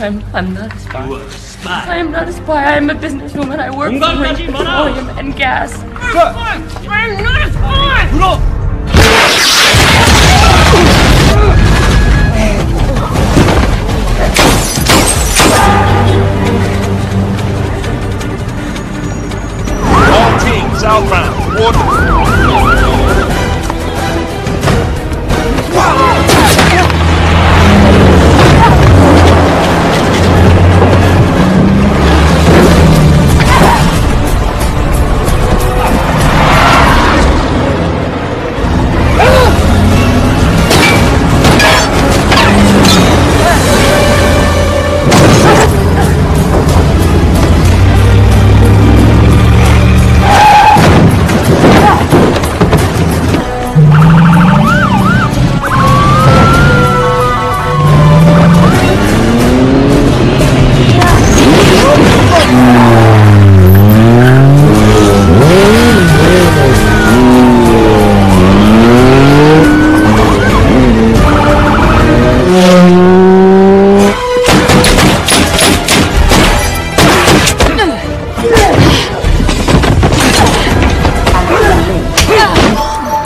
I'm not a spy. You are a spy. I am not a spy. I am a businesswoman. I work for petroleum and gas. I'm not a spy. Bro. All teams outbound.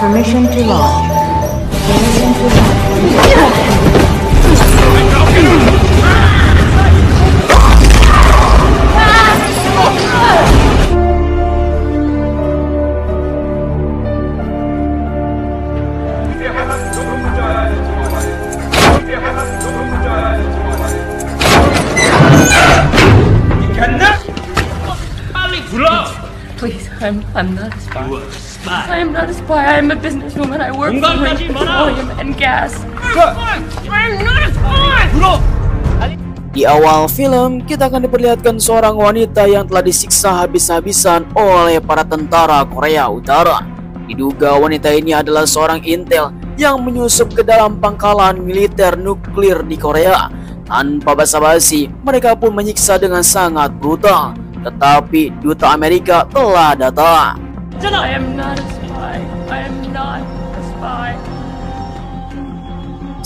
Permission to launch. Permission to launch. Please, I'm not a spy. You are a spy. I am not a spy. I am a businesswoman. I work for petroleum and gas. I'm not a spy. Bro. Di awal film, kita akan diperlihatkan seorang wanita yang telah disiksa habis-habisan oleh para tentara Korea Utara. Diduga wanita ini adalah seorang intel yang menyusup ke dalam pangkalan militer nuklir di Korea. Tanpa basa-basi, mereka pun menyiksa dengan sangat brutal. Tetapi duta Amerika telah datang. I am not a spy. I am not a spy.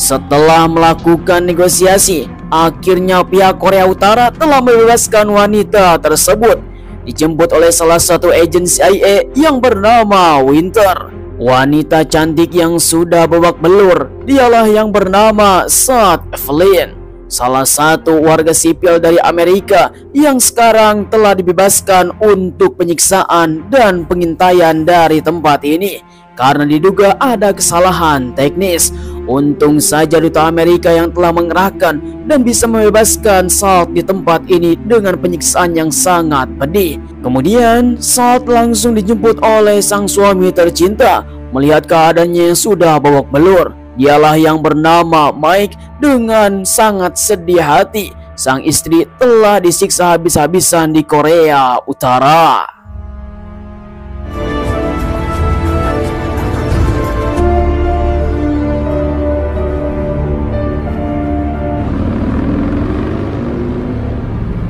Setelah melakukan negosiasi, akhirnya pihak Korea Utara telah membebaskan wanita tersebut. Dijemput oleh salah satu agen CIA yang bernama Winter. Wanita cantik yang sudah babak belur, dialah yang bernama Salt Evelyn, salah satu warga sipil dari Amerika yang sekarang telah dibebaskan untuk penyiksaan dan pengintaian dari tempat ini karena diduga ada kesalahan teknis. Untung saja duta Amerika yang telah mengerahkan dan bisa membebaskan Salt di tempat ini dengan penyiksaan yang sangat pedih. Kemudian Salt langsung dijemput oleh sang suami tercinta. Melihat keadaannya yang sudah babak belur, dialah yang bernama Mike. Dengan sangat sedih hati, sang istri telah disiksa habis-habisan di Korea Utara.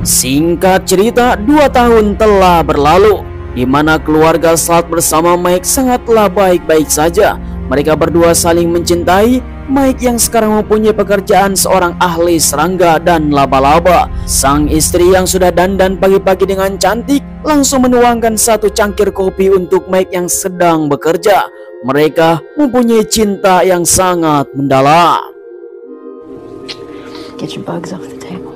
Singkat cerita, 2 tahun telah berlalu, di mana keluarga Salt bersama Mike sangatlah baik-baik saja. Mereka berdua saling mencintai. Mike yang sekarang mempunyai pekerjaan seorang ahli serangga dan laba-laba. Sang istri yang sudah dandan pagi-pagi dengan cantik langsung menuangkan 1 cangkir kopi untuk Mike yang sedang bekerja. Mereka mempunyai cinta yang sangat mendalam. Get your bugs off the table.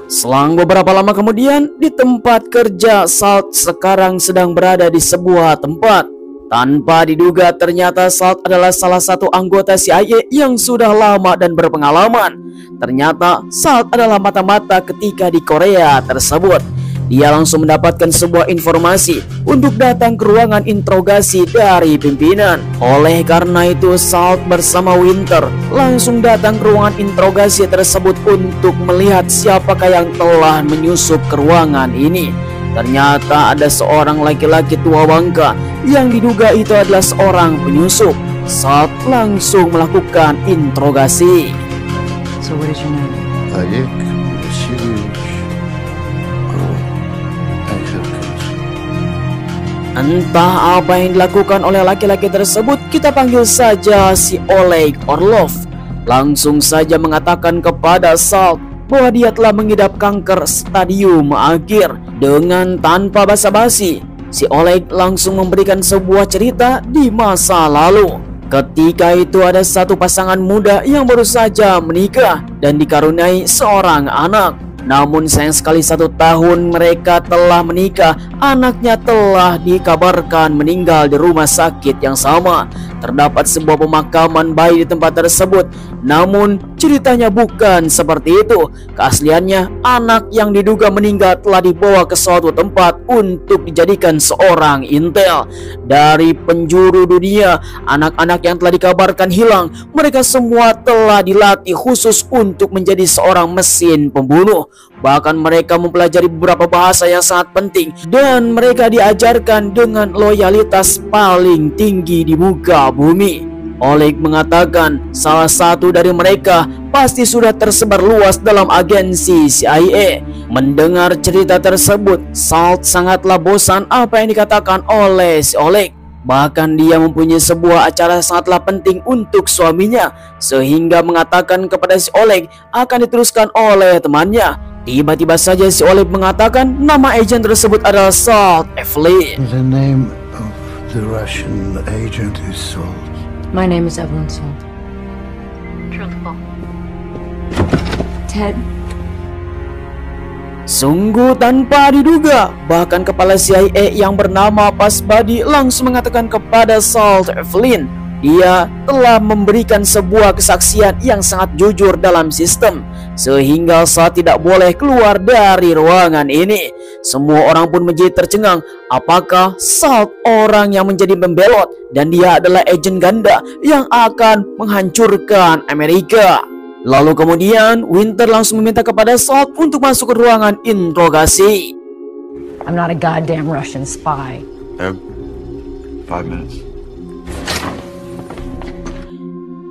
Selang beberapa lama kemudian, di tempat kerja Salt sekarang sedang berada di sebuah tempat. Tanpa diduga, ternyata Salt adalah salah satu anggota CIA yang sudah lama dan berpengalaman. Ternyata Salt adalah mata-mata ketika di Korea tersebut. Dia langsung mendapatkan sebuah informasi untuk datang ke ruangan interogasi dari pimpinan. Oleh karena itu, Salt bersama Winter langsung datang ke ruangan interogasi tersebut untuk melihat siapakah yang telah menyusup ke ruangan ini. Ternyata ada seorang laki-laki tua bangka yang diduga itu adalah seorang penyusup. Salt langsung melakukan interogasi. So what is your name? Ayek Vasilyevich Entah apa yang dilakukan oleh laki-laki tersebut, kita panggil saja si Oleg Orlov. langsung saja mengatakan kepada Salt bahwa dia telah mengidap kanker stadium akhir. Dengan tanpa basa-basi, si Oleg langsung memberikan sebuah cerita di masa lalu. Ketika itu ada satu pasangan muda yang baru saja menikah dan dikaruniai seorang anak. Namun sayang sekali 1 tahun mereka telah menikah, anaknya telah dikabarkan meninggal di rumah sakit yang sama. Terdapat sebuah pemakaman bayi di tempat tersebut. Namun ceritanya bukan seperti itu. Keasliannya anak yang diduga meninggal telah dibawa ke suatu tempat untuk dijadikan seorang intel. Dari penjuru dunia, anak-anak yang telah dikabarkan hilang, mereka semua telah dilatih khusus untuk menjadi seorang mesin pembunuh. Bahkan mereka mempelajari beberapa bahasa yang sangat penting dan mereka diajarkan dengan loyalitas paling tinggi di muka bumi. Oleg mengatakan salah satu dari mereka pasti sudah tersebar luas dalam agensi CIA. Mendengar cerita tersebut, Salt sangatlah bosan apa yang dikatakan oleh si Oleg. Bahkan dia mempunyai sebuah acara sangatlah penting untuk suaminya, sehingga mengatakan kepada si Oleg akan diteruskan oleh temannya. Tiba-tiba saja si Oleg mengatakan nama agen tersebut adalah Salt Evelyn. The name of the Russian agent is Salt. My name is Evelyn Salt. Truthful. Ted. Sungguh tanpa diduga, bahkan kepala CIA yang bernama Pasbadi langsung mengatakan kepada Salt Evelyn dia telah memberikan sebuah kesaksian yang sangat jujur dalam sistem, sehingga saat tidak boleh keluar dari ruangan ini. Semua orang pun menjadi tercengang, apakah Salt orang yang menjadi pembelot dan dia adalah agen ganda yang akan menghancurkan Amerika. Lalu kemudian Winter langsung meminta kepada Salt untuk masuk ke ruangan interogasi. I'm not a goddamn Russian spy. 5 minutes.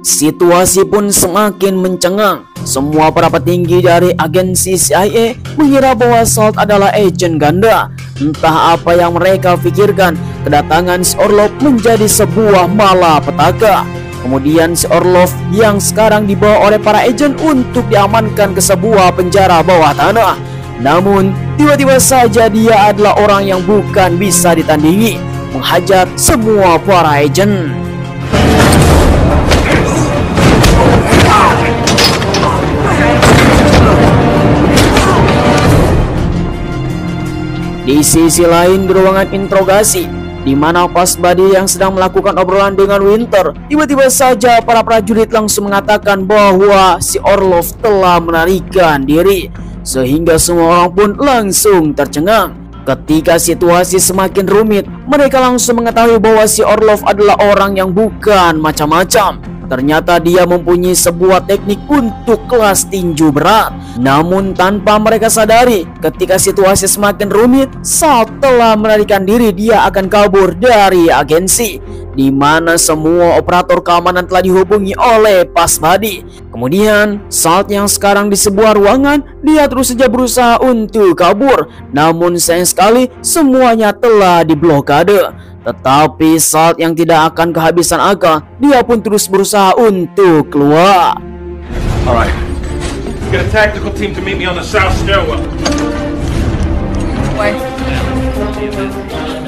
Situasi pun semakin mencengang. Semua para petinggi dari agensi CIA mengira bahwa Salt adalah agen ganda. Entah apa yang mereka pikirkan, kedatangan si Orlov menjadi sebuah malapetaka. Kemudian si Orlov yang sekarang dibawa oleh para agen untuk diamankan ke sebuah penjara bawah tanah. Namun tiba-tiba saja dia adalah orang yang bukan bisa ditandingi, menghajar semua para agen. Di sisi lain di ruangan interogasi, di mana Pasbadi yang sedang melakukan obrolan dengan Winter, tiba-tiba saja para prajurit langsung mengatakan bahwa si Orlov telah melarikan diri, sehingga semua orang pun langsung tercengang. Ketika situasi semakin rumit, mereka langsung mengetahui bahwa si Orlov adalah orang yang bukan macam-macam. Ternyata dia mempunyai sebuah teknik untuk kelas tinju berat. Namun tanpa mereka sadari, ketika situasi semakin rumit, Salt telah melarikan diri. Dia akan kabur dari agensi, di mana semua operator keamanan telah dihubungi oleh Pasbadi. Kemudian Salt yang sekarang di sebuah ruangan, dia terus saja berusaha untuk kabur. Namun sayang sekali semuanya telah diblokade. Tetapi Salt yang tidak akan kehabisan akal, dia pun terus berusaha untuk keluar. Alright. Get a tactical team to meet me on the south stairwell. Why?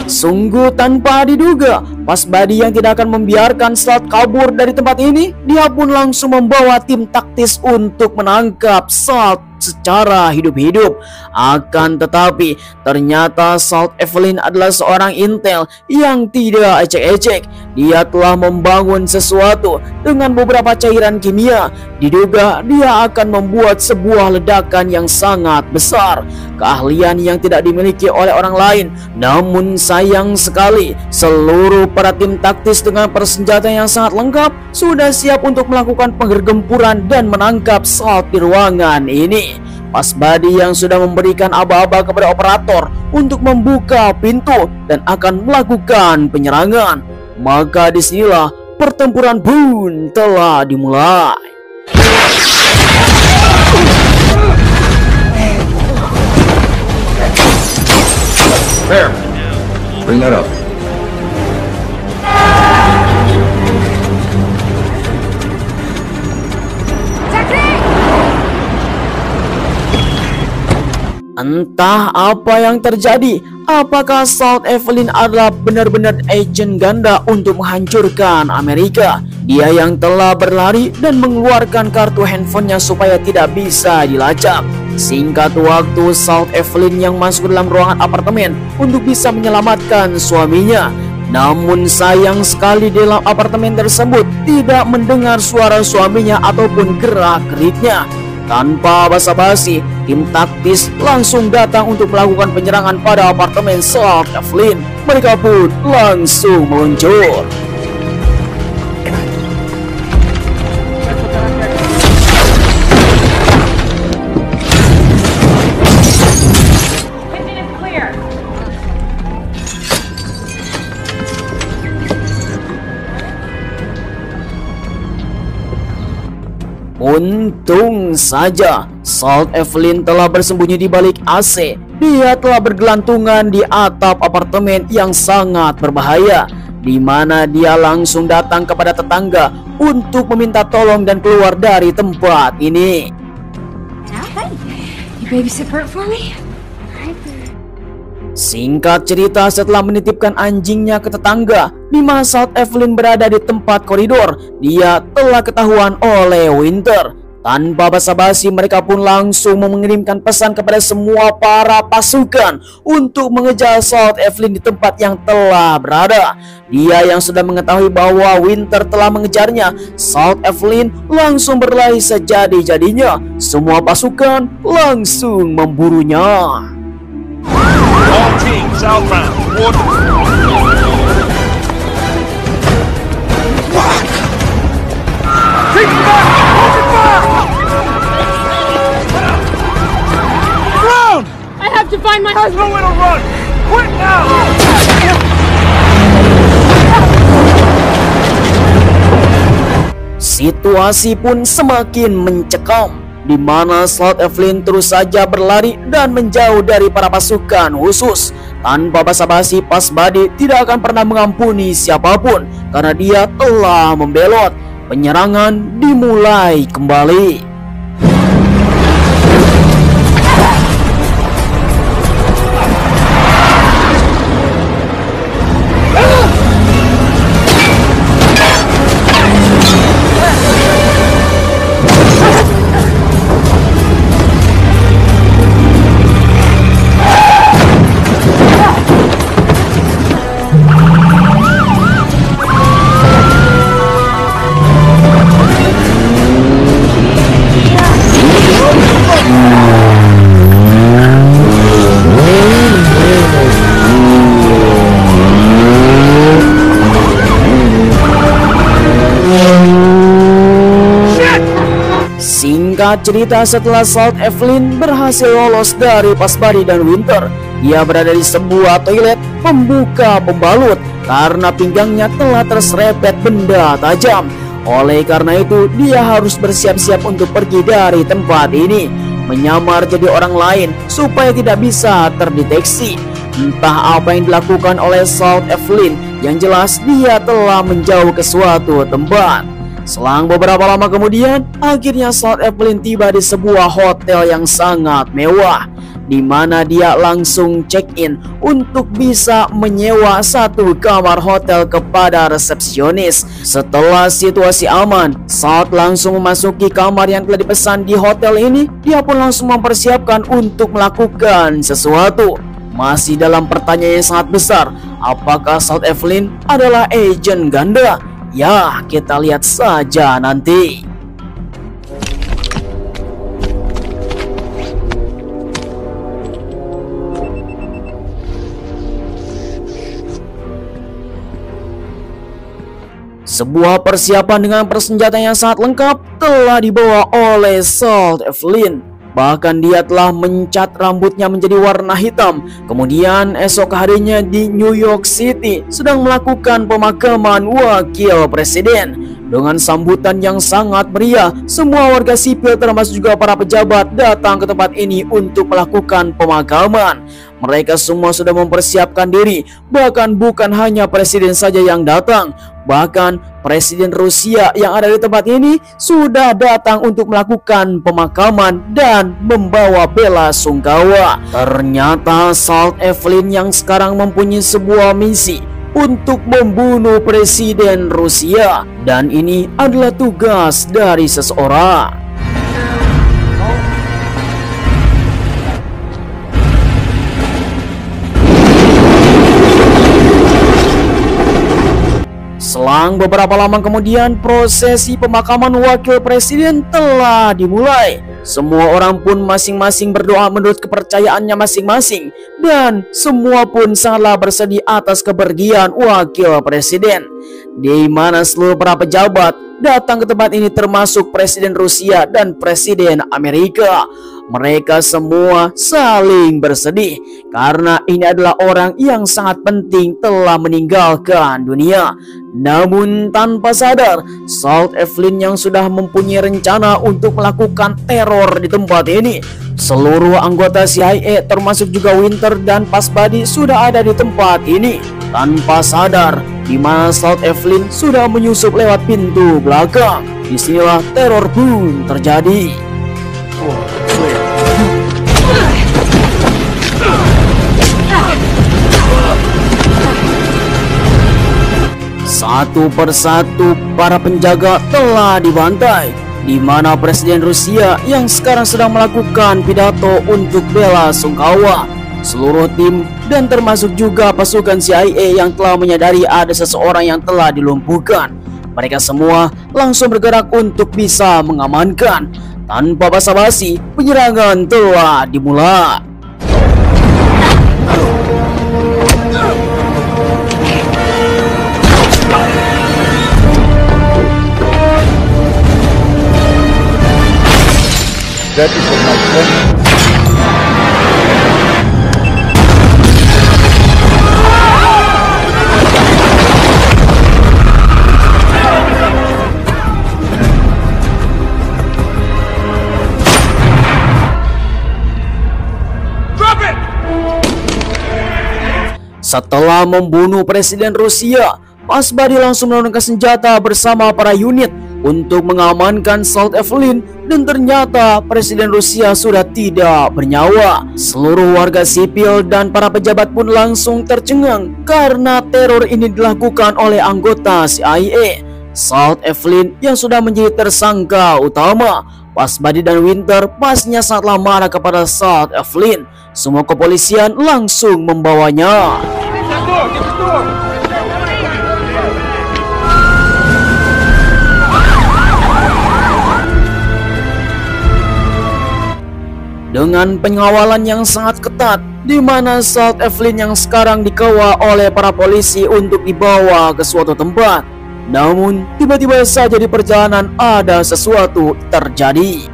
Sungguh tanpa diduga, Pasbadi yang tidak akan membiarkan Salt kabur dari tempat ini, dia pun langsung membawa tim taktis untuk menangkap Salt secara hidup-hidup. Akan tetapi ternyata Salt Evelyn adalah seorang intel yang tidak ecek-ecek. Dia telah membangun sesuatu dengan beberapa cairan kimia. Diduga dia akan membuat sebuah ledakan yang sangat besar, keahlian yang tidak dimiliki oleh orang lain. Namun sayang sekali, seluruh para tim taktis dengan persenjataan yang sangat lengkap sudah siap untuk melakukan penggergempuran dan menangkap Salt di ruangan ini. Pasbadi yang sudah memberikan aba-aba kepada operator untuk membuka pintu dan akan melakukan penyerangan. Maka disinilah pertempuran pun telah dimulai. There. Bring that up. Entah apa yang terjadi, apakah Salt Evelyn adalah benar-benar agen ganda untuk menghancurkan Amerika? Dia yang telah berlari dan mengeluarkan kartu handphonenya supaya tidak bisa dilacak. Singkat waktu, Salt Evelyn yang masuk ke dalam ruangan apartemen untuk bisa menyelamatkan suaminya. Namun sayang sekali dalam apartemen tersebut tidak mendengar suara suaminya ataupun gerak-geriknya. Tanpa basa-basi, tim taktis langsung datang untuk melakukan penyerangan pada apartemen Salt Evelyn. Mereka pun langsung meluncur. Untung saja Salt Evelyn telah bersembunyi di balik AC. Dia telah bergelantungan di atap apartemen yang sangat berbahaya, di mana dia langsung datang kepada tetangga untuk meminta tolong dan keluar dari tempat ini. You babysit Bert for me? Singkat cerita, setelah menitipkan anjingnya ke tetangga, di mana Salt Evelyn berada di tempat koridor, dia telah ketahuan oleh Winter. Tanpa basa-basi, mereka pun langsung mengirimkan pesan kepada semua para pasukan untuk mengejar Salt Evelyn di tempat yang telah berada. Dia yang sudah mengetahui bahwa Winter telah mengejarnya, Salt Evelyn langsung berlari sejadi-jadinya. Semua pasukan langsung memburunya. All teams outbound. Order. Take it back! Hold it back! Run! I have to find my husband. Nowhere to run! Quit now! Situasi pun semakin mencekam, di mana Salt Evelyn terus saja berlari dan menjauh dari para pasukan khusus. Tanpa basa-basi, Pas Buddy tidak akan pernah mengampuni siapapun karena dia telah membelot. Penyerangan dimulai kembali. Singkat cerita, setelah Salt Evelyn berhasil lolos dari Pas Buddy dan Winter, dia berada di sebuah toilet pembuka pembalut karena pinggangnya telah terserepet benda tajam. Oleh karena itu, dia harus bersiap-siap untuk pergi dari tempat ini, menyamar jadi orang lain supaya tidak bisa terdeteksi. Entah apa yang dilakukan oleh Salt Evelyn, yang jelas dia telah menjauh ke suatu tempat. Selang beberapa lama kemudian, akhirnya Salt Evelyn tiba di sebuah hotel yang sangat mewah, di mana dia langsung check-in untuk bisa menyewa satu kamar hotel kepada resepsionis. Setelah situasi aman, Salt langsung memasuki kamar yang telah dipesan di hotel ini. Dia pun langsung mempersiapkan untuk melakukan sesuatu. Masih dalam pertanyaan yang sangat besar, apakah Salt Evelyn adalah agen ganda? Ya, kita lihat saja nanti. Sebuah persiapan dengan persenjataan yang sangat lengkap telah dibawa oleh Salt Evelyn. Bahkan dia telah mencat rambutnya menjadi warna hitam. Kemudian esok harinya di New York City sedang melakukan pemakaman wakil presiden. Dengan sambutan yang sangat meriah, semua warga sipil termasuk juga para pejabat datang ke tempat ini untuk melakukan pemakaman. Mereka semua sudah mempersiapkan diri. Bahkan bukan hanya presiden saja yang datang, bahkan Presiden Rusia yang ada di tempat ini sudah datang untuk melakukan pemakaman dan membawa bela sungkawa. Ternyata Salt Evelyn yang sekarang mempunyai sebuah misi untuk membunuh Presiden Rusia, dan ini adalah tugas dari seseorang. Selang beberapa lama kemudian, prosesi pemakaman wakil presiden telah dimulai. Semua orang pun masing-masing berdoa menurut kepercayaannya masing-masing, dan semua pun sangatlah bersedih atas kepergian wakil presiden, di mana seluruh para pejabat datang ke tempat ini termasuk Presiden Rusia dan Presiden Amerika. Mereka semua saling bersedih karena ini adalah orang yang sangat penting telah meninggalkan dunia. Namun tanpa sadar, Salt Evelyn yang sudah mempunyai rencana untuk melakukan teror di tempat ini. Seluruh anggota CIA termasuk juga Winter dan Pasbadi sudah ada di tempat ini. Tanpa sadar, di mana Salt Evelyn sudah menyusup lewat pintu belakang. Disinilah teror pun terjadi. Satu persatu para penjaga telah dibantai, di mana Presiden Rusia yang sekarang sedang melakukan pidato untuk bela sungkawa. Seluruh tim dan termasuk juga pasukan CIA yang telah menyadari ada seseorang yang telah dilumpuhkan. Mereka semua langsung bergerak untuk bisa mengamankan. Tanpa basa-basi, penyerangan telah dimulai. That is my friend. Setelah membunuh Presiden Rusia, Pasbadi langsung menurunkan senjata bersama para unit untuk mengamankan Salt Evelyn, dan ternyata Presiden Rusia sudah tidak bernyawa. Seluruh warga sipil dan para pejabat pun langsung tercengang karena teror ini dilakukan oleh anggota CIA. Salt Evelyn yang sudah menjadi tersangka utama. Pasbadi dan Winter pastinya sangatlah marah kepada Salt Evelyn. Semua kepolisian langsung membawanya. Dengan pengawalan yang sangat ketat, di mana Salt Evelyn yang sekarang dikawal oleh para polisi untuk dibawa ke suatu tempat. Namun tiba-tiba saja di perjalanan ada sesuatu terjadi.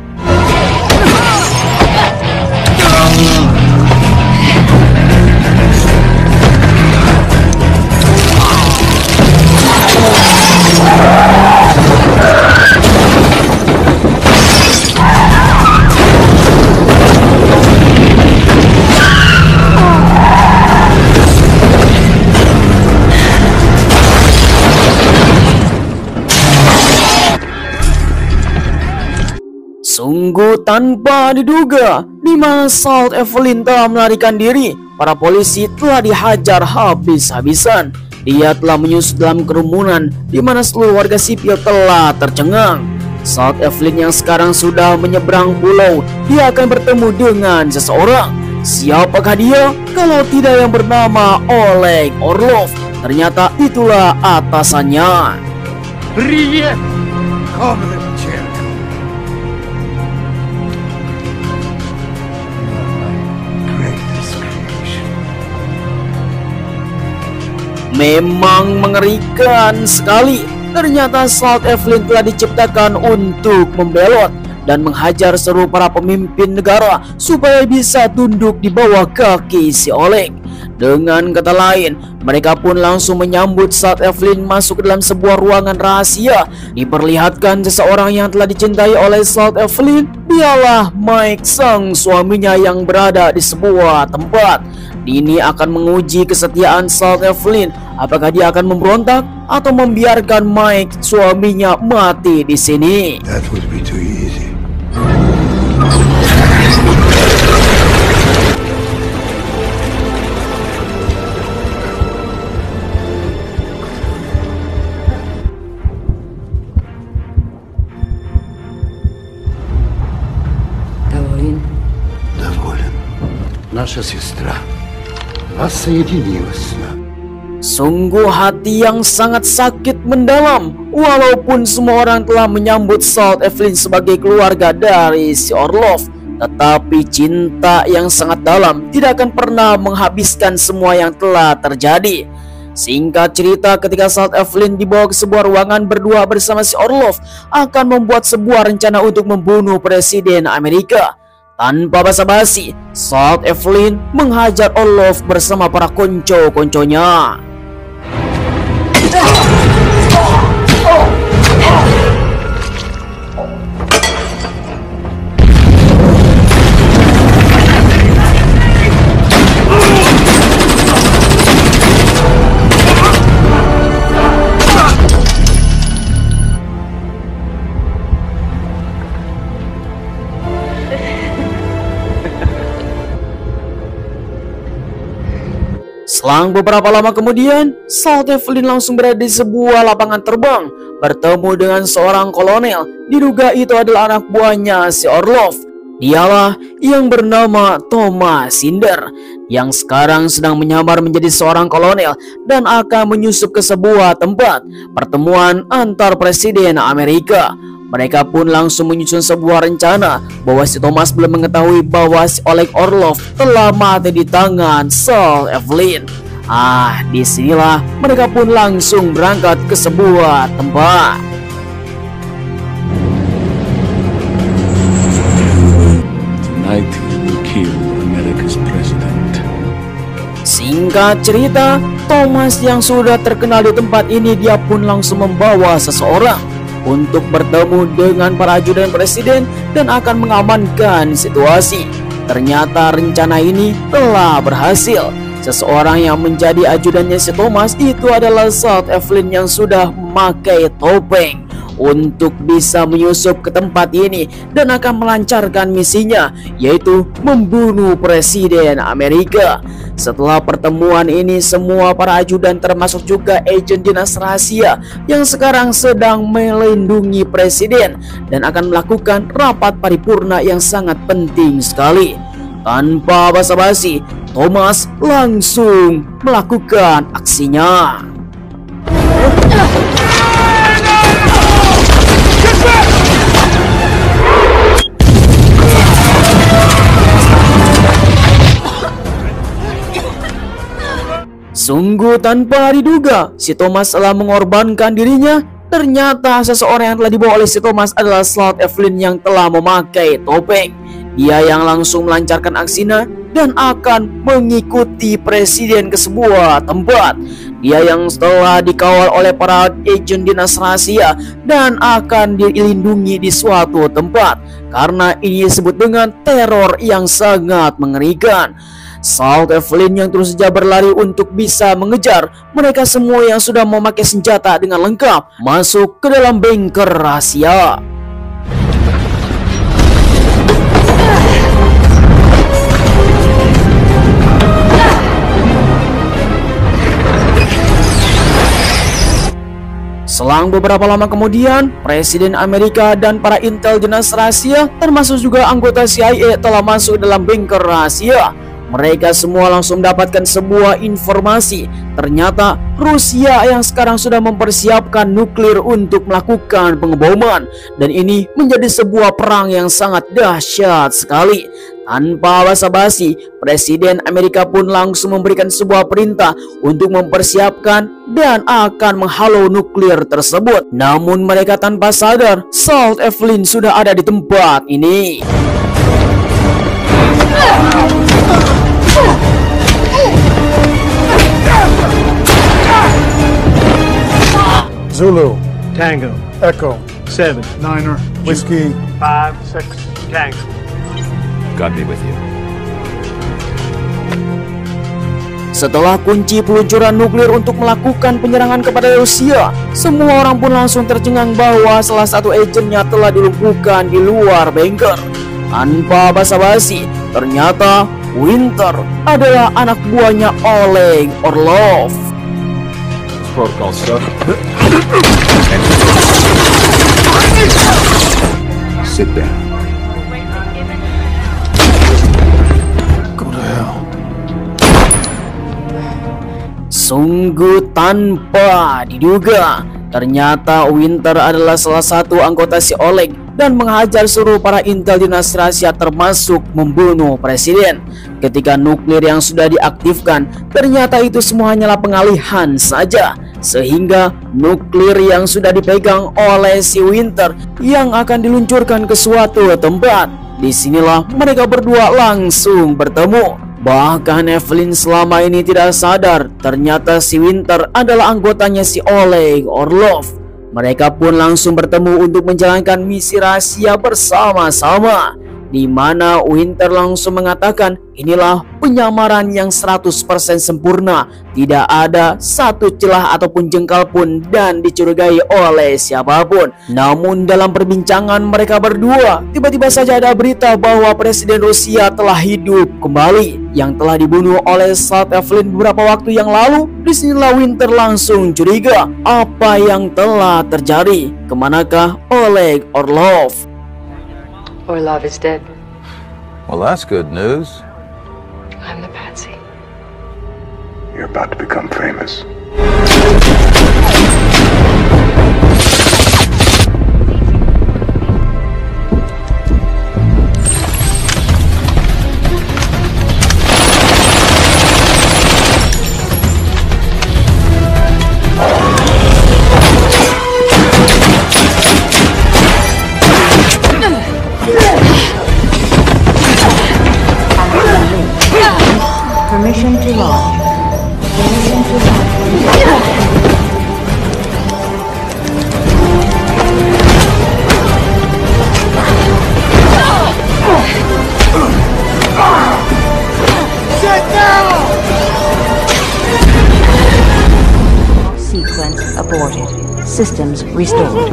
Sungguh tanpa diduga, di mana Salt Evelyn telah melarikan diri, para polisi telah dihajar habis-habisan. Dia telah menyusup dalam kerumunan, di mana seluruh warga sipil telah tercengang. Salt Evelyn yang sekarang sudah menyeberang pulau, dia akan bertemu dengan seseorang. Siapakah dia? Kalau tidak yang bernama Oleg Orlov. Ternyata itulah atasannya. Привет, Comrade Jericho. Greatest creation. Memang mengerikan sekali. Ternyata Salt Evelyn telah diciptakan untuk membelot dan menghajar seluruh para pemimpin negara supaya bisa tunduk di bawah kaki si Oleg. Dengan kata lain, mereka pun langsung menyambut Salt Evelyn masuk ke dalam sebuah ruangan rahasia. Diperlihatkan seseorang yang telah dicintai oleh Salt Evelyn, dialah Mike, sang suaminya yang berada di sebuah tempat. Ini akan menguji kesetiaan Salt Evelyn. Apakah dia akan memberontak atau membiarkan Mike, suaminya, mati di sini? That would be too easy. Доволен. Наша сестра воссоединилась с нами. Sungguh hati yang sangat sakit mendalam. Walaupun semua orang telah menyambut Salt Evelyn sebagai keluarga dari si Orlov, tetapi cinta yang sangat dalam tidak akan pernah menghabiskan semua yang telah terjadi. Singkat cerita, ketika Salt Evelyn dibawa ke sebuah ruangan berdua bersama si Orlov, akan membuat sebuah rencana untuk membunuh Presiden Amerika. Tanpa basa-basi, Salt Evelyn menghajar Orlov bersama para konco-konconya. Selang beberapa lama kemudian, Salt Evelyn langsung berada di sebuah lapangan terbang, bertemu dengan seorang kolonel. Diduga itu adalah anak buahnya si Orlov. Dialah yang bernama Thomas Cinder, yang sekarang sedang menyamar menjadi seorang kolonel dan akan menyusup ke sebuah tempat pertemuan antar presiden Amerika. Mereka pun langsung menyusun sebuah rencana bahwa si Thomas belum mengetahui bahwa si Oleg Orlov telah mati di tangan Salt Evelyn. Disinilah mereka pun langsung berangkat ke sebuah tempat. Tonight we will kill America's president. Singkat cerita, Thomas yang sudah terkenal di tempat ini, dia pun langsung membawa seseorang untuk bertemu dengan para ajudan presiden dan akan mengamankan situasi. Ternyata rencana ini telah berhasil. Seseorang yang menjadi ajudannya si Thomas itu adalah Salt Evelyn yang sudah memakai topeng untuk bisa menyusup ke tempat ini dan akan melancarkan misinya, yaitu membunuh Presiden Amerika. Setelah pertemuan ini, semua para ajudan termasuk juga agen dinas rahasia yang sekarang sedang melindungi presiden dan akan melakukan rapat paripurna yang sangat penting sekali. Tanpa basa-basi, Thomas langsung melakukan aksinya. Sungguh tanpa diduga, si Thomas telah mengorbankan dirinya. Ternyata seseorang yang telah dibawa oleh si Thomas adalah Salt Evelyn yang telah memakai topeng. Dia yang langsung melancarkan aksinya dan akan mengikuti presiden ke sebuah tempat. Dia yang setelah dikawal oleh para agen dinas rahasia dan akan dilindungi di suatu tempat, karena ini disebut dengan teror yang sangat mengerikan. Salt Evelyn yang terus saja berlari untuk bisa mengejar mereka semua yang sudah memakai senjata dengan lengkap masuk ke dalam bunker rahasia. Selang beberapa lama kemudian, Presiden Amerika dan para intel dinas rahasia termasuk juga anggota CIA telah masuk dalam bunker rahasia. Mereka semua langsung mendapatkan sebuah informasi. Ternyata Rusia yang sekarang sudah mempersiapkan nuklir untuk melakukan pengeboman, dan ini menjadi sebuah perang yang sangat dahsyat sekali. Tanpa basa-basi, Presiden Amerika pun langsung memberikan sebuah perintah untuk mempersiapkan dan akan menghalau nuklir tersebut. Namun mereka tanpa sadar, Salt Evelyn sudah ada di tempat ini. Zulu, Tango, Echo, 7, Niner, Whiskey, 5, 6, Tango. God be with you. Setelah kunci peluncuran nuklir untuk melakukan penyerangan kepada Rusia, semua orang pun langsung tercengang bahwa salah satu agennya telah dilumpuhkan di luar bunker. Tanpa basa-basi, ternyata Winter adalah anak buahnya Oleg Orlov. Protocol stuff. Sit down. Go to hell. Sungguh tanpa diduga, ternyata Winter adalah salah satu anggota si Oleg dan menghajar seluruh para intel dinasti rahasia termasuk membunuh presiden. Ketika nuklir yang sudah diaktifkan, ternyata itu semua hanyalah pengalihan saja, sehingga nuklir yang sudah dipegang oleh si Winter yang akan diluncurkan ke suatu tempat. Disinilah mereka berdua langsung bertemu. Bahkan Evelyn selama ini tidak sadar ternyata si Winter adalah anggotanya si Oleg Orlov. Mereka pun langsung bertemu untuk menjalankan misi rahasia bersama-sama, di mana Winter langsung mengatakan inilah penyamaran yang 100% sempurna, tidak ada satu celah ataupun jengkal pun dan dicurigai oleh siapapun. Namun dalam perbincangan mereka berdua, tiba-tiba saja ada berita bahwa Presiden Rusia telah hidup kembali yang telah dibunuh oleh Salt Evelyn beberapa waktu yang lalu. Disinilah Winter langsung curiga apa yang telah terjadi. Kemanakah Oleg Orlov? Orlov is dead. Well, that's good news. I'm the patsy. You're about to become famous. Permission to launch. Permission to launch. Sit down! Sequence aborted. Systems restored.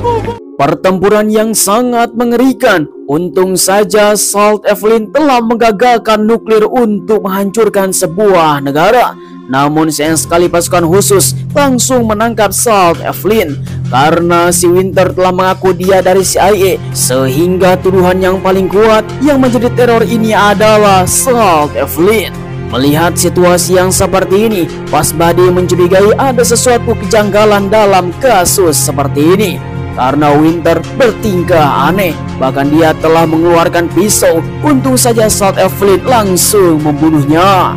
Pertempuran yang sangat mengerikan. Untung saja Salt Evelyn telah menggagalkan nuklir untuk menghancurkan sebuah negara. Namun sayang sekali pasukan khusus langsung menangkap Salt Evelyn karena si Winter telah mengaku dia dari CIA, sehingga tuduhan yang paling kuat yang menjadi teror ini adalah Salt Evelyn. Melihat situasi yang seperti ini, Pasbadi mencurigai ada sesuatu kejanggalan dalam kasus seperti ini. Karena Winter bertingkah aneh, bahkan dia telah mengeluarkan pisau. Untung saja Salt Evelyn langsung membunuhnya.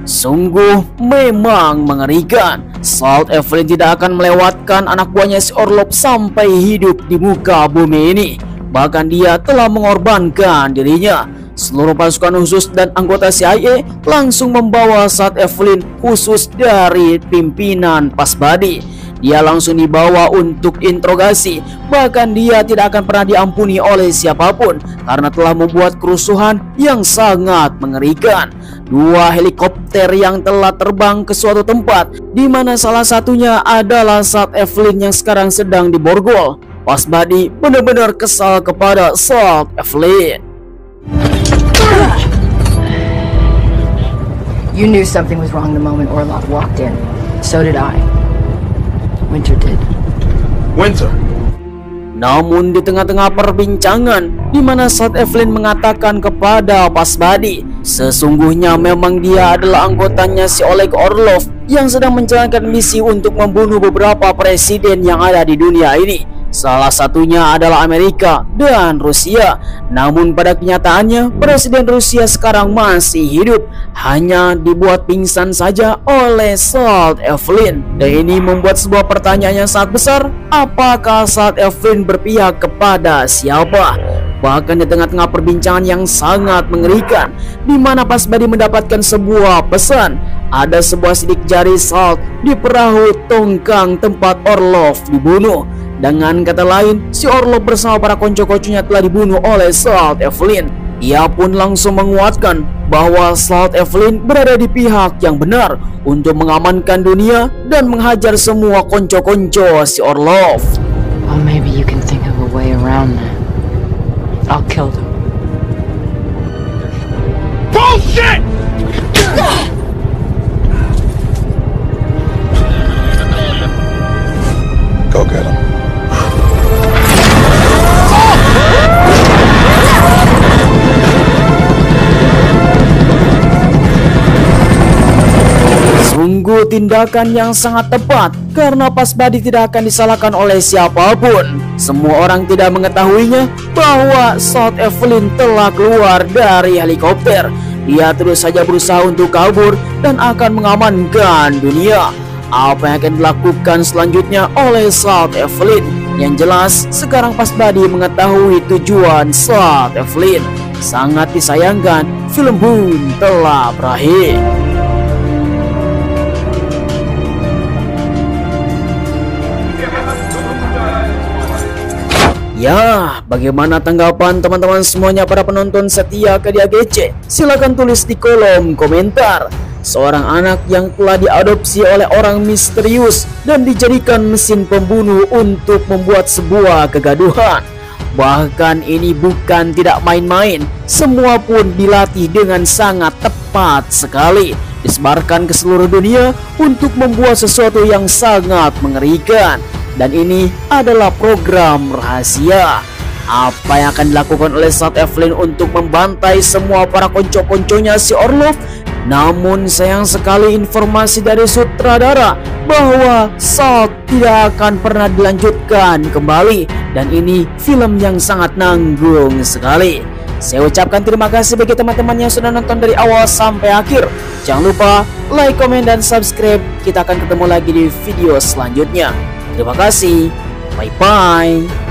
Sungguh memang mengerikan. Salt Evelyn tidak akan melewatkan anak buahnya si Orlov sampai hidup di muka bumi ini. Bahkan dia telah mengorbankan dirinya. Seluruh pasukan khusus dan anggota CIA langsung membawa Salt Evelyn khusus dari pimpinan Pasbadi. Dia langsung dibawa untuk interogasi. Bahkan dia tidak akan pernah diampuni oleh siapapun karena telah membuat kerusuhan yang sangat mengerikan. 2 helikopter yang telah terbang ke suatu tempat, di mana salah satunya adalah Salt Evelyn yang sekarang sedang diborgol. Pasbadi benar-benar kesal kepada Salt Evelyn. You knew something was wrong the moment Orlov walked in. So did I. Winter did. Winter. Namun di tengah-tengah perbincangan, di mana Salt Evelyn mengatakan kepada Pasbadi, sesungguhnya memang dia adalah anggotanya si Oleg Orlov yang sedang menjalankan misi untuk membunuh beberapa presiden yang ada di dunia ini. Salah satunya adalah Amerika dan Rusia. Namun pada kenyataannya Presiden Rusia sekarang masih hidup, hanya dibuat pingsan saja oleh Salt Evelyn. Dan ini membuat sebuah pertanyaan yang sangat besar. Apakah Salt Evelyn berpihak kepada siapa? Bahkan di tengah-tengah perbincangan yang sangat mengerikan, di mana Pasbadi mendapatkan sebuah pesan. ada sebuah sidik jari Salt di perahu tongkang tempat Orlov dibunuh. Dengan kata lain, si Orlov bersama para konco-konconya telah dibunuh oleh Salt Evelyn. Ia pun langsung menguatkan bahwa Salt Evelyn berada di pihak yang benar untuk mengamankan dunia dan menghajar semua konco-konco si Orlov. Well, maybe you can think of a way around that. I'll kill them. Bullshit! Go get him. Sungguh tindakan yang sangat tepat karena Pasbadi tidak akan disalahkan oleh siapapun. Semua orang tidak mengetahuinya bahwa Salt Evelyn telah keluar dari helikopter. Dia terus saja berusaha untuk kabur dan akan mengamankan dunia. Apa yang akan dilakukan selanjutnya oleh Salt Evelyn? Yang jelas sekarang Pasbadi mengetahui tujuan Salt Evelyn. Sangat disayangkan, film pun telah berakhir. Ya, bagaimana tanggapan teman-teman semuanya para penonton setia Kedia GC? Silahkan tulis di kolom komentar. Seorang anak yang telah diadopsi oleh orang misterius dan dijadikan mesin pembunuh untuk membuat sebuah kegaduhan. Bahkan ini bukan tidak main-main, semua pun dilatih dengan sangat tepat sekali. Disebarkan ke seluruh dunia untuk membuat sesuatu yang sangat mengerikan. Dan ini adalah program rahasia. Apa yang akan dilakukan oleh Salt Evelyn untuk membantai semua para konco-konconya si Orlov? Namun sayang sekali informasi dari sutradara bahwa Salt tidak akan pernah dilanjutkan kembali. Dan ini film yang sangat nanggung sekali. Saya ucapkan terima kasih bagi teman-teman yang sudah nonton dari awal sampai akhir. Jangan lupa like, komen, dan subscribe. Kita akan ketemu lagi di video selanjutnya. Terima kasih. Bye-bye.